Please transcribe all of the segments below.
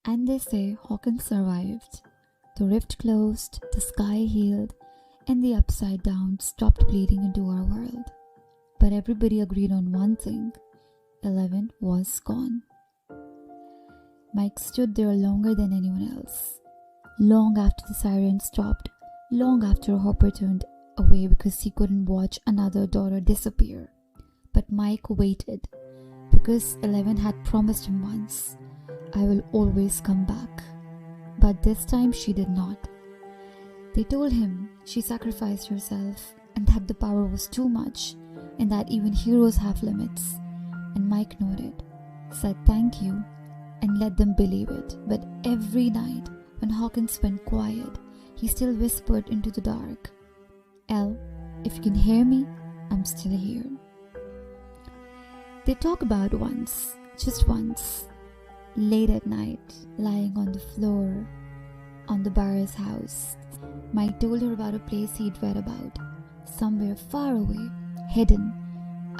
And they say Hawkins survived. The rift closed, the sky healed, and the upside down stopped bleeding into our world. But everybody agreed on one thing: 11 was gone. Mike stood there longer than anyone else. Long after the siren stopped, long after Hopper turned away because he couldn't watch another daughter disappear. But Mike waited because 11 had promised him once, "I will always come back." But this time she did not. They told him she sacrificed herself and that the power was too much and that even heroes have limits. And Mike nodded, said thank you, and let them believe it. But every night when Hawkins went quiet, he still whispered into the dark, "El, if you can hear me, I'm still here." They talk about once, just once, late at night, lying on the floor on the bar's house. Mike told her about a place he'd read about, somewhere far away, hidden,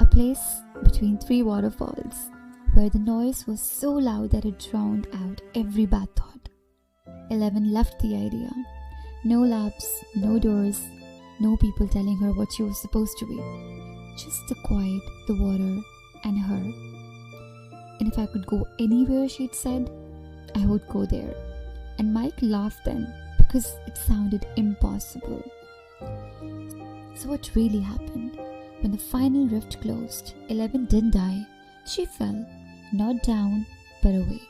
a place between 3 waterfalls, where the noise was so loud that it drowned out every bad thought. 11 left the idea. No labs, no doors, no people telling her what she was supposed to be. Just the quiet, the water, and her. And if I could go anywhere, she'd said, I would go there. And Mike laughed then, because it sounded impossible. So what really happened? When the final rift closed, 11 didn't die. She fell, not down, but away.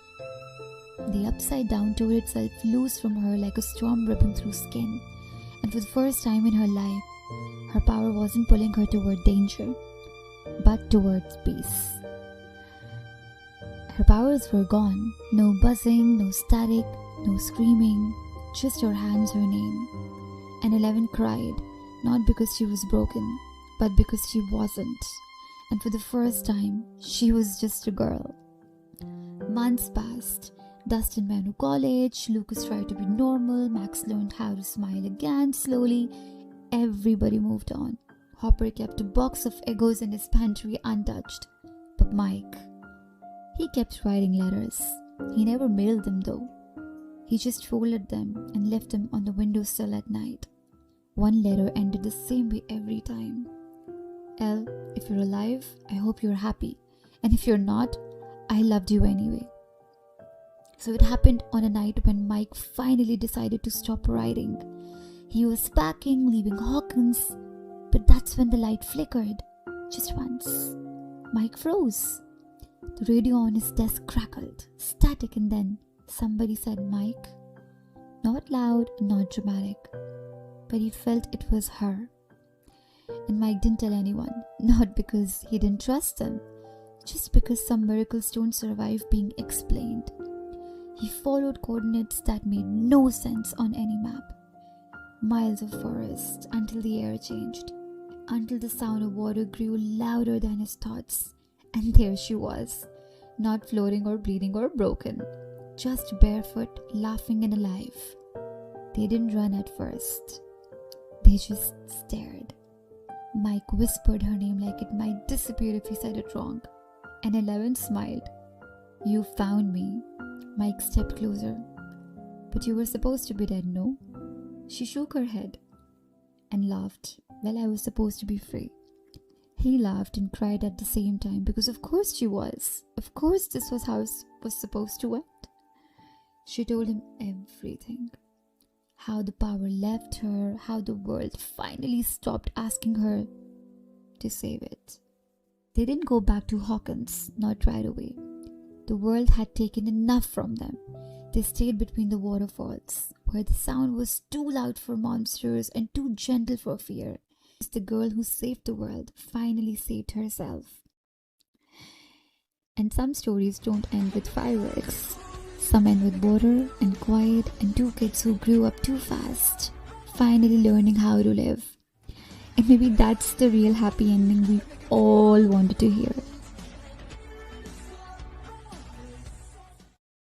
The upside down tore itself loose from her like a storm ripping through skin. And for the first time in her life, her power wasn't pulling her toward danger, but towards peace. Her powers were gone. No buzzing, no static, no screaming, just her hands, her name. And 11 cried, not because she was broken, but because she wasn't. And for the first time, she was just a girl. Months passed. Dustin went to college, Lucas tried to be normal, Max learned how to smile again slowly. Everybody moved on. Hopper kept a box of Eggos in his pantry untouched. But Mike, he kept writing letters. He never mailed them though. He just folded them and left them on the windowsill at night. One letter ended the same way every time. El, if you're alive, I hope you're happy. And if you're not, I loved you anyway. So it happened on a night when Mike finally decided to stop writing. He was packing, leaving Hawkins, but that's when the light flickered. Just once. Mike froze. The radio on his desk crackled, static, and then somebody said Mike. Not loud, not dramatic, but he felt it was her. And Mike didn't tell anyone, not because he didn't trust them, just because some miracles don't survive being explained. He followed coordinates that made no sense on any map. Miles of forest until the air changed, until the sound of water grew louder than his thoughts. And there she was, not floating or bleeding or broken, just barefoot, laughing and alive. They didn't run at first. They just stared. Mike whispered her name like it might disappear if he said it wrong. And 11 smiled. You found me. Mike stepped closer. But you were supposed to be dead, no? She shook her head and laughed. Well, I was supposed to be free. He laughed and cried at the same time because of course she was. Of course this was how it was supposed to end. She told him everything. How the power left her, how the world finally stopped asking her to save it. They didn't go back to Hawkins, not right away. The world had taken enough from them. They stayed between the waterfalls, where the sound was too loud for monsters and too gentle for fear. The girl who saved the world finally saved herself. And some stories don't end with fireworks. Some end with water and quiet and 2 kids who grew up too fast, finally learning how to live. And maybe that's the real happy ending we all wanted to hear.